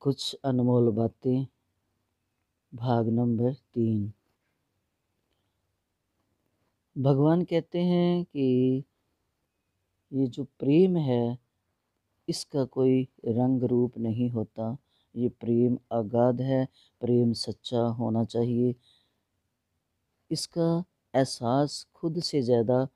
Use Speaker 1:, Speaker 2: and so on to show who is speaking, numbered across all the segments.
Speaker 1: कुछ अनमोल बातें, भाग नंबर 3। भगवान कहते हैं कि ये जो प्रेम है इसका कोई रंग रूप नहीं होता। ये प्रेम अगाध है, प्रेम सच्चा होना चाहिए। इसका एहसास खुद से ज़्यादा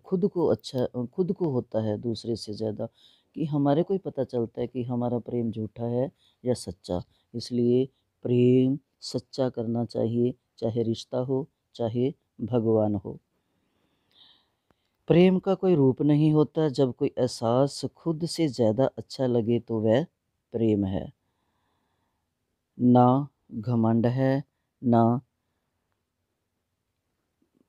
Speaker 1: खुद को होता है दूसरे से ज़्यादा, कि हमारे को ही पता चलता है कि हमारा प्रेम झूठा है या सच्चा। इसलिए प्रेम सच्चा करना चाहिए, चाहे रिश्ता हो, चाहे भगवान हो। प्रेम का कोई रूप नहीं होता। जब कोई एहसास खुद से ज़्यादा अच्छा लगे तो वह प्रेम है। ना घमंड है, ना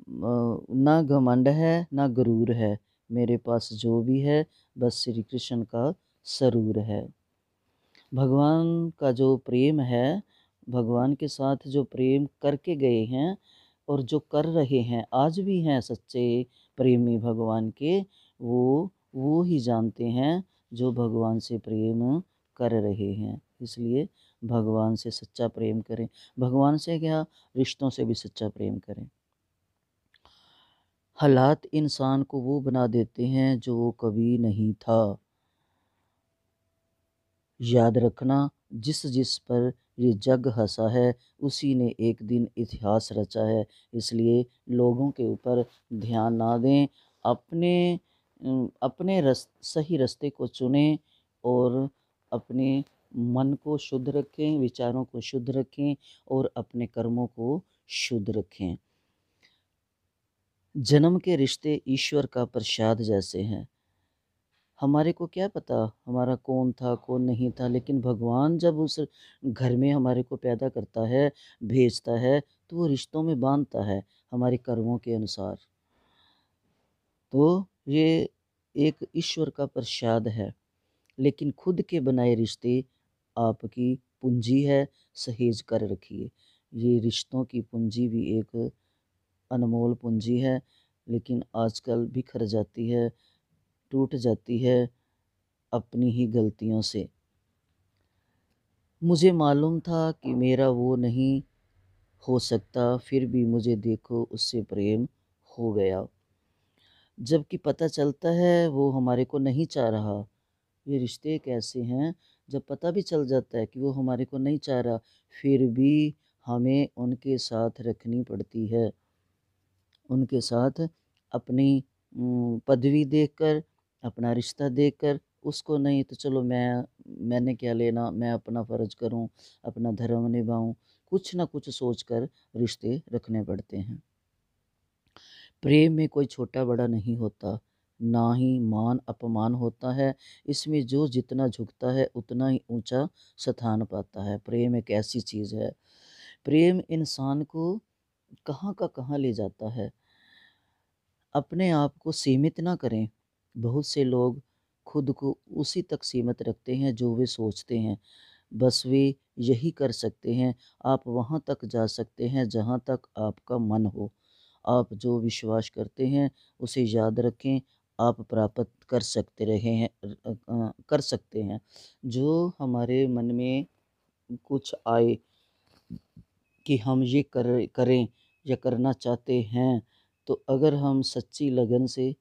Speaker 1: ना घमंड है, ना गुरूर है। मेरे पास जो भी है बस श्री कृष्ण का सरूर है। भगवान का जो प्रेम है, भगवान के साथ जो प्रेम करके गए हैं और जो कर रहे हैं, आज भी हैं सच्चे प्रेमी भगवान के, वो ही जानते हैं जो भगवान से प्रेम कर रहे हैं। इसलिए भगवान से सच्चा प्रेम करें। भगवान से क्या, रिश्तों से भी सच्चा प्रेम करें। हालात इंसान को वो बना देते हैं जो वो कभी नहीं था। याद रखना, जिस जिस पर ये जग हंसा है उसी ने एक दिन इतिहास रचा है। इसलिए लोगों के ऊपर ध्यान ना दें, अपने सही रास्ते को चुनें और अपने मन को शुद्ध रखें, विचारों को शुद्ध रखें और अपने कर्मों को शुद्ध रखें। जन्म के रिश्ते ईश्वर का प्रसाद जैसे हैं। हमारे को क्या पता हमारा कौन था कौन नहीं था, लेकिन भगवान जब उस घर में हमारे को पैदा करता है, भेजता है, तो वो रिश्तों में बांधता है हमारे कर्मों के अनुसार। तो ये एक ईश्वर का प्रसाद है। लेकिन खुद के बनाए रिश्ते आपकी पूंजी है, सहेज कर रखिए। ये रिश्तों की पूंजी भी एक अनमोल पूंजी है, लेकिन आजकल बिखर जाती है, टूट जाती है अपनी ही गलतियों से। मुझे मालूम था कि मेरा वो नहीं हो सकता, फिर भी मुझे देखो उससे प्रेम हो गया। जबकि पता चलता है वो हमारे को नहीं चाह रहा। ये रिश्ते कैसे हैं, जब पता भी चल जाता है कि वो हमारे को नहीं चाह रहा, फिर भी हमें उनके साथ रखनी पड़ती है। उनके साथ अपनी पदवी देखकर, अपना रिश्ता देखकर, उसको नहीं तो चलो मैंने क्या लेना, मैं अपना फ़र्ज़ करूं, अपना धर्म निभाऊं, कुछ ना कुछ सोचकर रिश्ते रखने पड़ते हैं। प्रेम में कोई छोटा बड़ा नहीं होता, ना ही मान अपमान होता है। इसमें जो जितना झुकता है उतना ही ऊंचा स्थान पाता है। प्रेम एक ऐसी चीज़ है, प्रेम इंसान को कहाँ का कहाँ ले जाता है। अपने आप को सीमित ना करें। बहुत से लोग खुद को उसी तक सीमित रखते हैं जो वे सोचते हैं, बस वे यही कर सकते हैं। आप वहाँ तक जा सकते हैं जहाँ तक आपका मन हो। आप जो विश्वास करते हैं उसे याद रखें, आप प्राप्त कर सकते रहे हैं, कर सकते हैं। जो हमारे मन में कुछ आए कि हम ये करें या करना चाहते हैं, तो अगर हम सच्ची लगन से,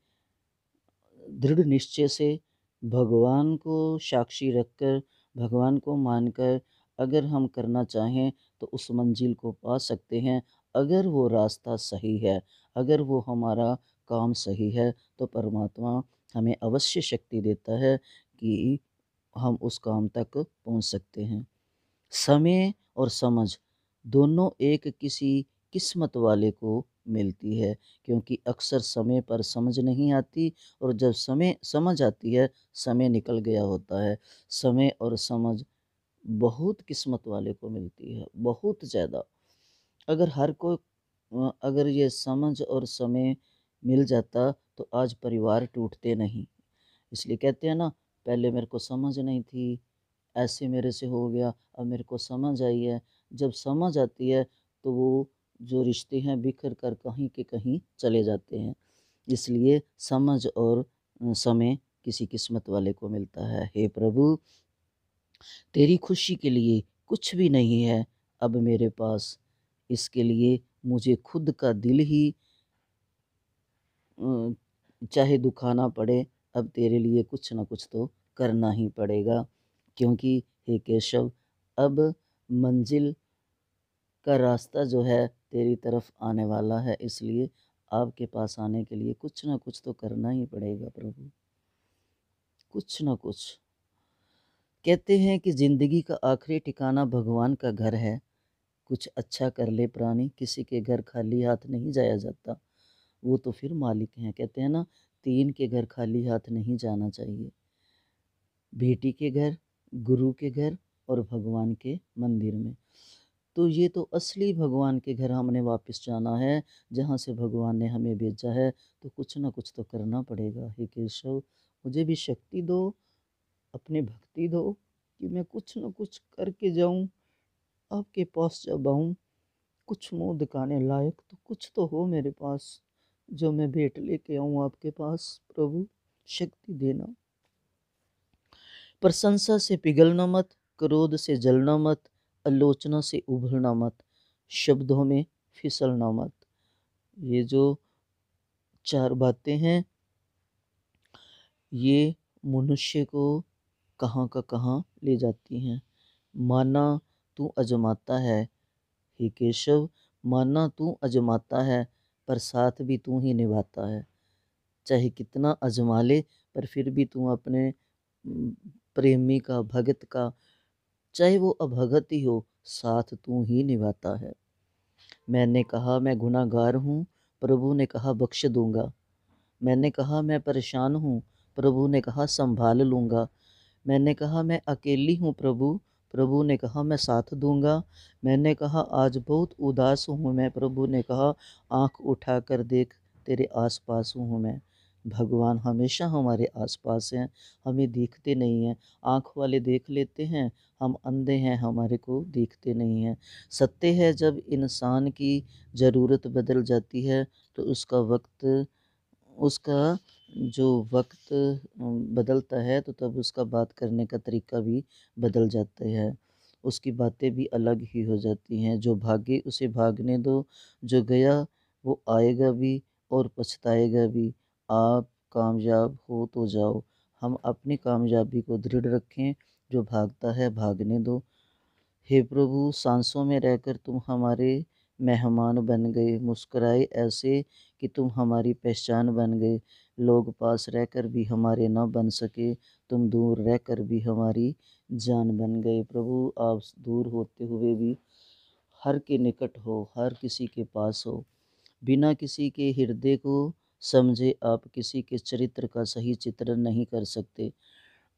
Speaker 1: दृढ़ निश्चय से, भगवान को साक्षी रखकर, भगवान को मानकर अगर हम करना चाहें तो उस मंजिल को पा सकते हैं। अगर वो रास्ता सही है, अगर वो हमारा काम सही है, तो परमात्मा हमें अवश्य शक्ति देता है कि हम उस काम तक पहुंच सकते हैं। समय और समझ दोनों एक किसी किस्मत वाले को मिलती है, क्योंकि अक्सर समय पर समझ नहीं आती, और जब समय समझ आती है समय निकल गया होता है। समय और समझ बहुत किस्मत वाले को मिलती है, बहुत ज़्यादा। अगर हर कोई अगर ये समझ और समय मिल जाता तो आज परिवार टूटते नहीं। इसलिए कहते हैं ना, पहले मेरे को समझ नहीं थी, ऐसे मेरे से हो गया, अब मेरे को समझ आई है। जब समझ आती है तो वो जो रिश्ते हैं बिखर कर कहीं के कहीं चले जाते हैं। इसलिए समझ और समय किसी किस्मत वाले को मिलता है। हे प्रभु, तेरी खुशी के लिए कुछ भी नहीं है अब मेरे पास। इसके लिए मुझे खुद का दिल ही चाहे दुखाना पड़े, अब तेरे लिए कुछ ना कुछ तो करना ही पड़ेगा। क्योंकि हे केशव, अब मंजिल का रास्ता जो है तेरी तरफ आने वाला है, इसलिए आपके पास आने के लिए कुछ ना कुछ तो करना ही पड़ेगा प्रभु, कुछ ना कुछ। कहते हैं कि ज़िंदगी का आखिरी ठिकाना भगवान का घर है। कुछ अच्छा कर ले प्राणी, किसी के घर खाली हाथ नहीं जाया जाता, वो तो फिर मालिक हैं। कहते हैं ना, तीन के घर खाली हाथ नहीं जाना चाहिए, बेटी के घर, गुरु के घर और भगवान के मंदिर में। तो ये तो असली भगवान के घर हमने वापस जाना है, जहाँ से भगवान ने हमें भेजा है। तो कुछ ना कुछ तो करना पड़ेगा। हे केशव, मुझे भी शक्ति दो, अपनी भक्ति दो, कि मैं कुछ ना कुछ करके जाऊं, आपके पास जब आऊं, कुछ मुंह दिखाने लायक तो कुछ तो हो मेरे पास, जो मैं भेंट लेके आऊं आपके पास। प्रभु शक्ति देना। प्रशंसा से पिघलना मत, क्रोध से जलना मत, आलोचना से उभरना मत, शब्दों में फिसलना मत। ये जो चार बातें हैं, ये मनुष्य को कहाँ का कहाँ ले जाती हैं। माना तू अजमाता है, हे केशव, माना तू अजमाता है, पर साथ भी तू ही निभाता है। चाहे कितना अजमा ले, पर फिर भी तू अपने प्रेमी का, भगत का, चाहे वो अभगत ही हो, साथ तू ही निभाता है। मैंने कहा मैं गुनाहगार हूँ, प्रभु ने कहा बख्श दूंगा। मैंने कहा मैं परेशान हूँ, प्रभु ने कहा संभाल लूँगा। मैंने कहा मैं अकेली हूँ प्रभु, प्रभु ने कहा मैं साथ दूंगा। मैंने कहा आज बहुत उदास हूँ मैं, प्रभु ने कहा आँख उठाकर देख, तेरे आसपास हूँ मैं। भगवान हमेशा हमारे आसपास हैं, हमें दिखते नहीं हैं। आँख वाले देख लेते हैं, हम अंधे हैं, हमारे को दिखते नहीं हैं। सत्य है, जब इंसान की ज़रूरत बदल जाती है तो उसका जो वक्त बदलता है, तो तब उसका बात करने का तरीका भी बदल जाता है, उसकी बातें भी अलग ही हो जाती हैं। जो भागे उसे भागने दो, जो गया वो आएगा भी और पछताएगा भी। आप कामयाब हो तो जाओ, हम अपनी कामयाबी को दृढ़ रखें, जो भागता है भागने दो। हे प्रभु, सांसों में रहकर तुम हमारे मेहमान बन गए, मुस्कुराए ऐसे कि तुम हमारी पहचान बन गए। लोग पास रहकर भी हमारे ना बन सके, तुम दूर रहकर भी हमारी जान बन गए। प्रभु, आप दूर होते हुए भी हर के निकट हो, हर किसी के पास हो। बिना किसी के हृदय को समझे आप किसी के चरित्र का सही चित्रण नहीं कर सकते।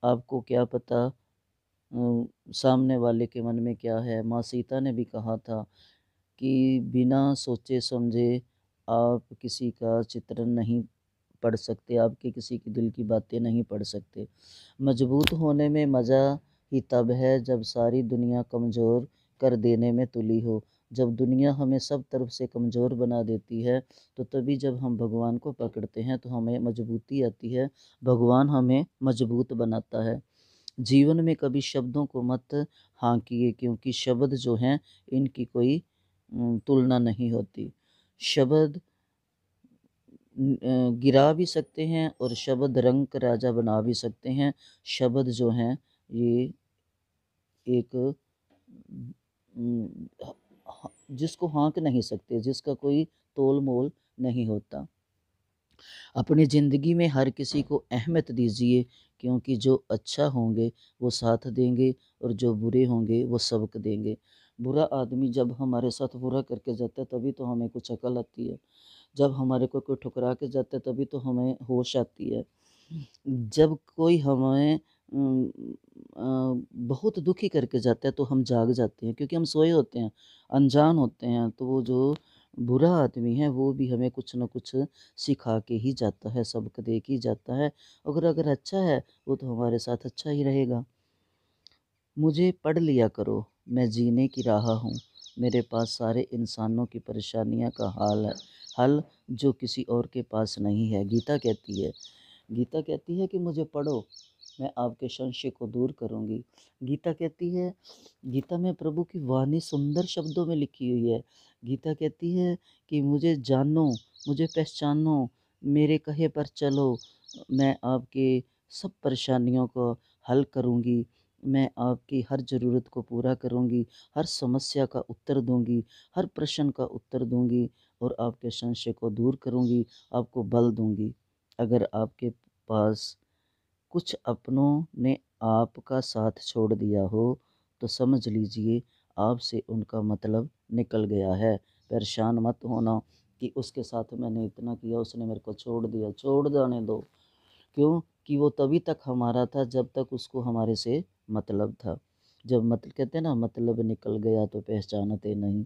Speaker 1: आपको क्या पता सामने वाले के मन में क्या है। माँ सीता ने भी कहा था कि बिना सोचे समझे आप किसी का चित्रण नहीं पढ़ सकते, आपके किसी के दिल की बातें नहीं पढ़ सकते। मजबूत होने में मज़ा ही तब है जब सारी दुनिया कमज़ोर कर देने में तुली हो। जब दुनिया हमें सब तरफ से कमज़ोर बना देती है, तो तभी जब हम भगवान को पकड़ते हैं तो हमें मजबूती आती है, भगवान हमें मजबूत बनाता है। जीवन में कभी शब्दों को मत हाँकिए, क्योंकि शब्द जो हैं इनकी कोई तुलना नहीं होती। शब्द गिरा भी सकते हैं और शब्द रंग राजा बना भी सकते हैं। शब्द जो हैं ये एक जिसको हाँक नहीं सकते, जिसका कोई तोल मोल नहीं होता। अपनी ज़िंदगी में हर किसी को अहमियत दीजिए, क्योंकि जो अच्छा होंगे वो साथ देंगे और जो बुरे होंगे वो सबक देंगे। बुरा आदमी जब हमारे साथ बुरा करके जाता है तभी तो हमें कुछ अकल आती है। जब हमारे को कोई ठुकरा के जाता है तभी तो हमें होश आती है। जब कोई हमें बहुत दुखी करके जाता है तो हम जाग जाते हैं, क्योंकि हम सोए होते हैं, अनजान होते हैं। तो वो जो बुरा आदमी है वो भी हमें कुछ न कुछ सिखा के ही जाता है, सबक दे के ही जाता है। अगर अगर अच्छा है वो तो हमारे साथ अच्छा ही रहेगा। मुझे पढ़ लिया करो, मैं जीने की राह हूँ। मेरे पास सारे इंसानों की परेशानियाँ का हल जो किसी और के पास नहीं है। गीता कहती है कि मुझे पढ़ो, मैं आपके संशय को दूर करूँगी। गीता कहती है, गीता में प्रभु की वाणी सुंदर शब्दों में लिखी हुई है। गीता कहती है कि मुझे जानो, मुझे पहचानो, मेरे कहे पर चलो, मैं आपके सब परेशानियों को हल करूँगी, मैं आपकी हर ज़रूरत को पूरा करूँगी, हर समस्या का उत्तर दूँगी, हर प्रश्न का उत्तर दूँगी और आपके संशय को दूर करूँगी, आपको बल दूँगी। अगर आपके पास कुछ अपनों ने आपका साथ छोड़ दिया हो तो समझ लीजिए आपसे उनका मतलब निकल गया है। परेशान मत होना कि उसके साथ मैंने इतना किया, उसने मेरे को छोड़ दिया, छोड़ जाने दो। क्यों? कि वो तभी तक हमारा था जब तक उसको हमारे से मतलब था। जब मतलब कहते हैं ना, मतलब निकल गया तो पहचानते नहीं।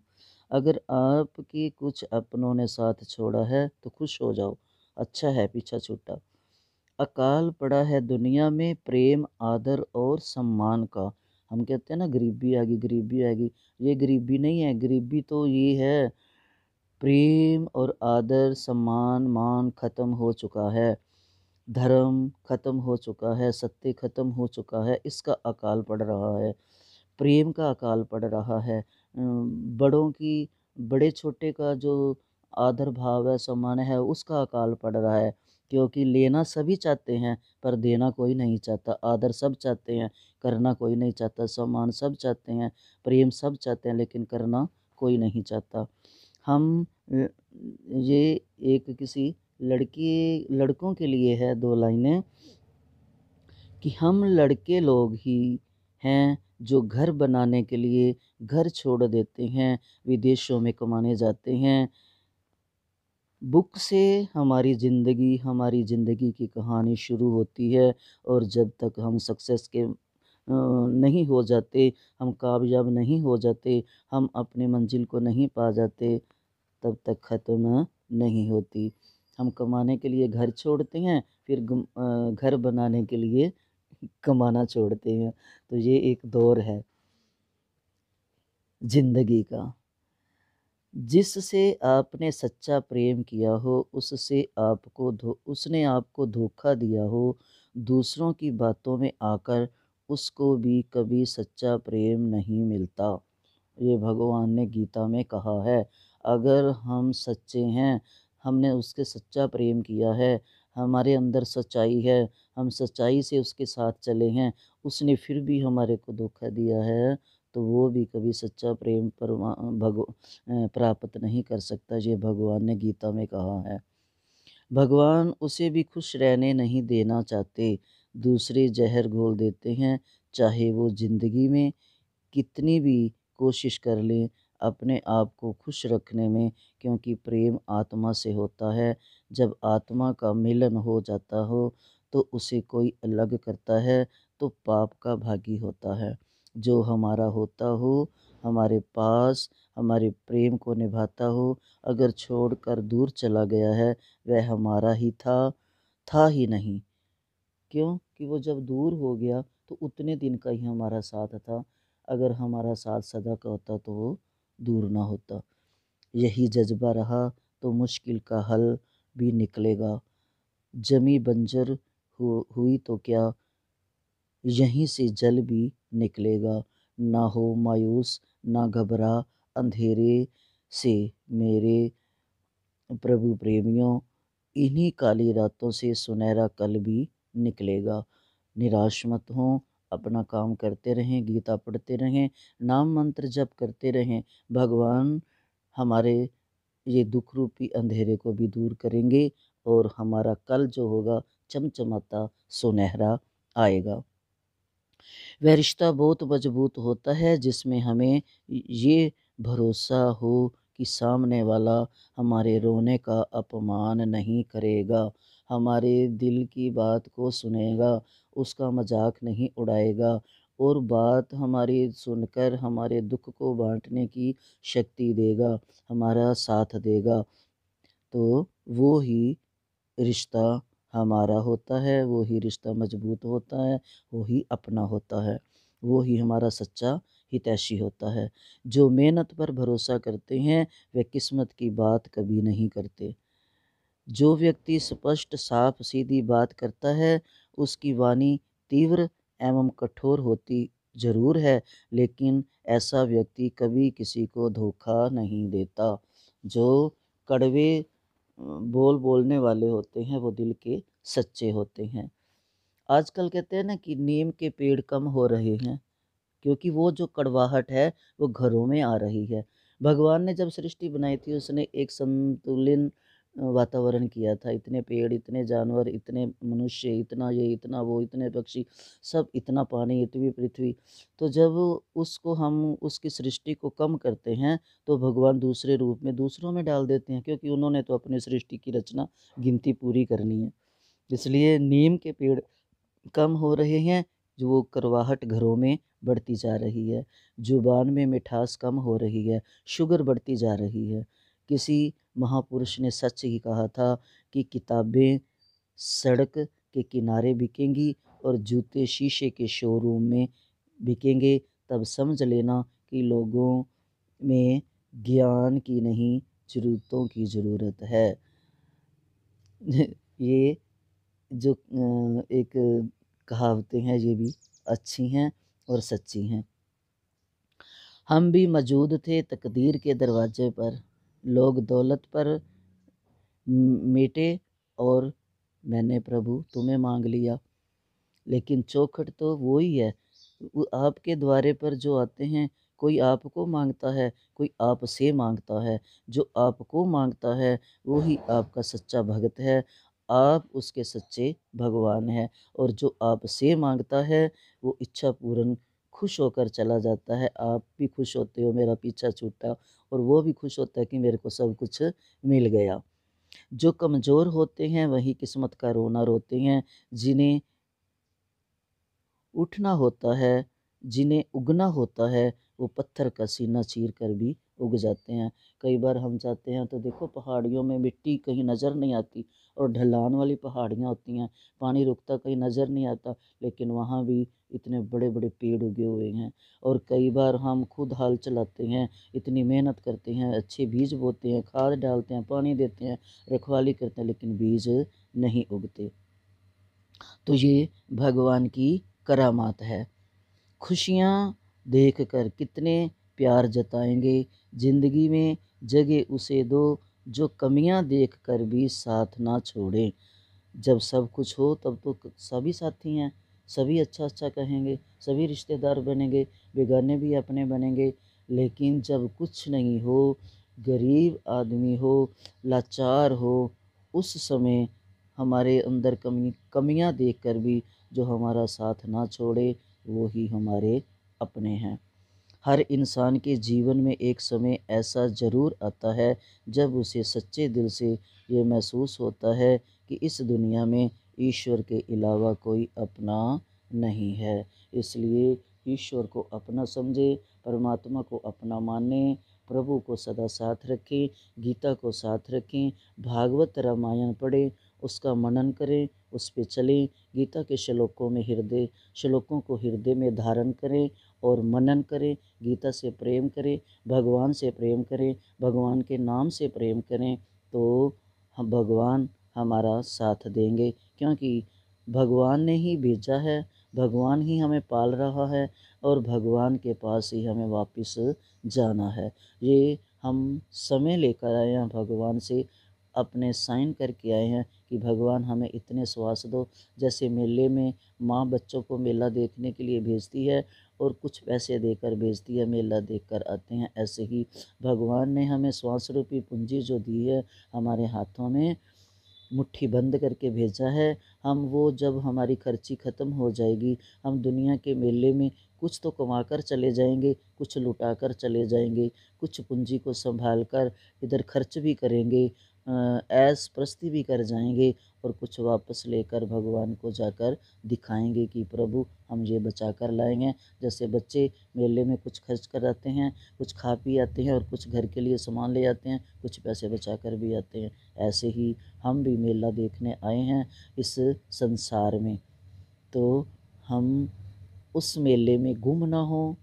Speaker 1: अगर आपके कुछ अपनों ने साथ छोड़ा है तो खुश हो जाओ, अच्छा है पीछा छूटा। अकाल पड़ा है दुनिया में प्रेम, आदर और सम्मान का। हम कहते हैं ना गरीबी आ गई, गरीबी आ गई। ये गरीबी नहीं है, गरीबी तो ये है, प्रेम और आदर, सम्मान, मान ख़त्म हो चुका है। धर्म ख़त्म हो चुका है, सत्य ख़त्म हो चुका है, इसका अकाल पड़ रहा है। प्रेम का अकाल पड़ रहा है। बड़ों की, बड़े छोटे का जो आदर भाव है, सम्मान है, उसका अकाल पड़ रहा है। क्योंकि लेना सभी चाहते हैं पर देना कोई नहीं चाहता। आदर सब चाहते हैं, करना कोई नहीं चाहता। सम्मान सब चाहते हैं, प्रेम सब चाहते हैं, लेकिन करना कोई नहीं चाहता। हम ये एक किसी लड़कों के लिए है 2 लाइनें कि हम लड़के लोग ही हैं जो घर बनाने के लिए घर छोड़ देते हैं, विदेशों में कमाने जाते हैं। बुक से हमारी ज़िंदगी की कहानी शुरू होती है और जब तक हम सक्सेस के नहीं हो जाते, हम कामयाब नहीं हो जाते, हम अपनी मंजिल को नहीं पा जाते, तब तक ख़त्म नहीं होती। हम कमाने के लिए घर छोड़ते हैं, फिर घर बनाने के लिए कमाना छोड़ते हैं। तो ये एक दौर है ज़िंदगी का। जिससे आपने सच्चा प्रेम किया हो, उसने आपको धोखा दिया हो, दूसरों की बातों में आकर उसको भी कभी सच्चा प्रेम नहीं मिलता। ये भगवान ने गीता में कहा है। अगर हम सच्चे हैं, हमने उसके सच्चा प्रेम किया है, हमारे अंदर सच्चाई है, हम सच्चाई से उसके साथ चले हैं, उसने फिर भी हमारे को धोखा दिया है, तो वो भी कभी सच्चा प्रेम प्राप्त नहीं कर सकता। ये भगवान ने गीता में कहा है। भगवान उसे भी खुश रहने नहीं देना चाहते, दूसरे जहर घोल देते हैं, चाहे वो ज़िंदगी में कितनी भी कोशिश कर लें अपने आप को खुश रखने में, क्योंकि प्रेम आत्मा से होता है। जब आत्मा का मिलन हो जाता हो तो उसे कोई अलग करता है तो पाप का भागी होता है। जो हमारा होता हो, हमारे पास, हमारे प्रेम को निभाता हो, अगर छोड़कर दूर चला गया है, वह हमारा ही था ही नहीं। क्यों? कि वो जब दूर हो गया तो उतने दिन का ही हमारा साथ था। अगर हमारा साथ सदा का होता तो वो दूर ना होता। यही जज़्बा रहा तो मुश्किल का हल भी निकलेगा। ज़मीं बंजर हुई तो क्या, यहीं से जल भी निकलेगा। ना हो मायूस, ना घबरा अंधेरे से मेरे प्रभु प्रेमियों, इन्हीं काली रातों से सुनहरा कल भी निकलेगा। निराश मत हों, अपना काम करते रहें, गीता पढ़ते रहें, नाम मंत्र जप करते रहें। भगवान हमारे ये दुख रूपी अंधेरे को भी दूर करेंगे और हमारा कल जो होगा चमचमाता सुनहरा आएगा। वह रिश्ता बहुत मजबूत होता है जिसमें हमें ये भरोसा हो कि सामने वाला हमारे रोने का अपमान नहीं करेगा, हमारे दिल की बात को सुनेगा, उसका मजाक नहीं उड़ाएगा और बात हमारी सुनकर हमारे दुख को बांटने की शक्ति देगा, हमारा साथ देगा। तो वो ही रिश्ता हमारा होता है, वो ही रिश्ता मजबूत होता है, वो ही अपना होता है, वो ही हमारा सच्चा हितैषी होता है। जो मेहनत पर भरोसा करते हैं वे किस्मत की बात कभी नहीं करते। जो व्यक्ति स्पष्ट साफ सीधी बात करता है उसकी वाणी तीव्र एवं कठोर होती ज़रूर है, लेकिन ऐसा व्यक्ति कभी किसी को धोखा नहीं देता। जो कड़वे बोल बोलने वाले होते हैं वो दिल के सच्चे होते हैं। आजकल कहते हैं ना कि नीम के पेड़ कम हो रहे हैं, क्योंकि वो जो कड़वाहट है वो घरों में आ रही है। भगवान ने जब सृष्टि बनाई थी उसने एक संतुलित वातावरण किया था। इतने पेड़, इतने जानवर, इतने मनुष्य, इतना ये, इतना वो, इतने पक्षी, सब, इतना पानी, इतनी पृथ्वी। तो जब उसको हम उसकी सृष्टि को कम करते हैं तो भगवान दूसरे रूप में दूसरों में डाल देते हैं, क्योंकि उन्होंने तो अपनी सृष्टि की रचना गिनती पूरी करनी है। इसलिए नीम के पेड़ कम हो रहे हैं, जो वो करवाहट घरों में बढ़ती जा रही है। ज़ुबान में मिठास कम हो रही है, शुगर बढ़ती जा रही है। किसी महापुरुष ने सच ही कहा था कि किताबें सड़क के किनारे बिकेंगी और जूते शीशे के शोरूम में बिकेंगे, तब समझ लेना कि लोगों में ज्ञान की नहीं, ज़रूरतों की ज़रूरत है। ये जो एक कहावतें हैं ये भी अच्छी हैं और सच्ची हैं। हम भी मौजूद थे तकदीर के दरवाजे पर, लोग दौलत पर मिटे और मैंने प्रभु तुम्हें मांग लिया। लेकिन चौखट तो वो ही है। वो आपके द्वारे पर जो आते हैं, कोई आपको मांगता है, कोई आपसे मांगता है। जो आपको मांगता है वो ही आपका सच्चा भगत है, आप उसके सच्चे भगवान हैं। और जो आपसे मांगता है वो इच्छा पूर्ण खुश होकर चला जाता है। आप भी खुश होते हो मेरा पीछा छूटा, और वो भी खुश होता है कि मेरे को सब कुछ मिल गया। जो कमज़ोर होते हैं वही किस्मत का रोना रोते हैं। जिन्हें उठना होता है, जिन्हें उगना होता है, वो पत्थर का सीना चीर कर भी उग जाते हैं। कई बार हम जाते हैं तो देखो पहाड़ियों में मिट्टी कहीं नज़र नहीं आती, और ढलान वाली पहाड़ियाँ होती हैं, पानी रुकता कहीं नज़र नहीं आता, लेकिन वहाँ भी इतने बड़े बड़े पेड़ उगे हुए हैं। और कई बार हम खुद हाल चलाते हैं, इतनी मेहनत करते हैं, अच्छे बीज बोते हैं, खाद डालते हैं, पानी देते हैं, रखवाली करते हैं, लेकिन बीज नहीं उगते। तो ये भगवान की करामात है। खुशियाँ देखकर कितने प्यार जताएंगे, ज़िंदगी में जगह उसे दो जो कमियाँ देखकर भी साथ ना छोड़े। जब सब कुछ हो तब तो सभी साथी हैं, सभी अच्छा अच्छा कहेंगे, सभी रिश्तेदार बनेंगे, बेगाने भी अपने बनेंगे। लेकिन जब कुछ नहीं हो, गरीब आदमी हो, लाचार हो, उस समय हमारे अंदर कमियां देखकर भी जो हमारा साथ ना छोड़े, वो ही हमारे अपने हैं। हर इंसान के जीवन में एक समय ऐसा ज़रूर आता है जब उसे सच्चे दिल से ये महसूस होता है कि इस दुनिया में ईश्वर के अलावा कोई अपना नहीं है। इसलिए ईश्वर को अपना समझे, परमात्मा को अपना माने, प्रभु को सदा साथ रखें, गीता को साथ रखें, भागवत रामायण पढ़ें, उसका मनन करें, उस पे चलें, गीता के श्लोकों को हृदय में धारण करें और मनन करें, गीता से प्रेम करें, भगवान से प्रेम करें, भगवान के नाम से प्रेम करें, तो हम भगवान हमारा साथ देंगे। क्योंकि भगवान ने ही भेजा है, भगवान ही हमें पाल रहा है, और भगवान के पास ही हमें वापस जाना है। ये हम समय लेकर आए हैं भगवान से, अपने साइन करके आए हैं कि भगवान हमें इतने श्वास दो। जैसे मेले में माँ बच्चों को मेला देखने के लिए भेजती है और कुछ पैसे देकर भेजती है, मेला देखकर आते हैं, ऐसे ही भगवान ने हमें श्वास रूपी पूंजी जो दी है हमारे हाथों में मुट्ठी बंद करके भेजा है। हम वो जब हमारी खर्ची ख़त्म हो जाएगी, हम दुनिया के मेले में कुछ तो कमा कर चले जाएंगे, कुछ लुटा कर चले जाएंगे, कुछ पूंजी को संभाल कर इधर खर्च भी करेंगे, ऐश प्रस्ती भी कर जाएंगे, और कुछ वापस लेकर भगवान को जाकर दिखाएंगे कि प्रभु हम ये बचा कर लाएंगे। जैसे बच्चे मेले में कुछ खर्च कर आते हैं, कुछ खा पी आते हैं, और कुछ घर के लिए सामान ले आते हैं, कुछ पैसे बचा कर भी आते हैं। ऐसे ही हम भी मेला देखने आए हैं इस संसार में। तो हम उस मेले में गुम ना हो,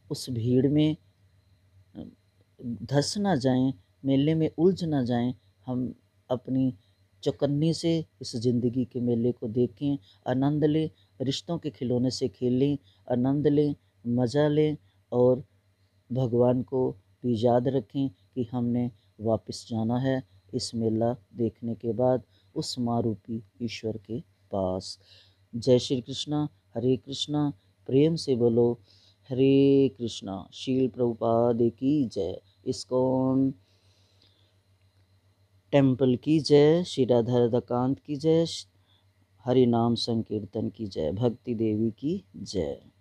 Speaker 1: उस भीड़ में धंस ना जाएं, मेले में उलझ ना जाएं। हम अपनी चौकन्नी से इस ज़िंदगी के मेले को देखें, आनंद लें, रिश्तों के खिलौने से खेलें, आनंद लें, मज़ा लें और भगवान को भी याद रखें कि हमने वापस जाना है इस मेला देखने के बाद उस माँ रूपी ईश्वर के पास। जय श्री कृष्णा, हरे कृष्णा, प्रेम से बोलो हरे कृष्णा। शील प्रभुपाद की जय, इस्कॉन टेम्पल की जय, श्री राधा राधाकांत की जय, हरि नाम संकीर्तन की जय, भक्ति देवी की जय।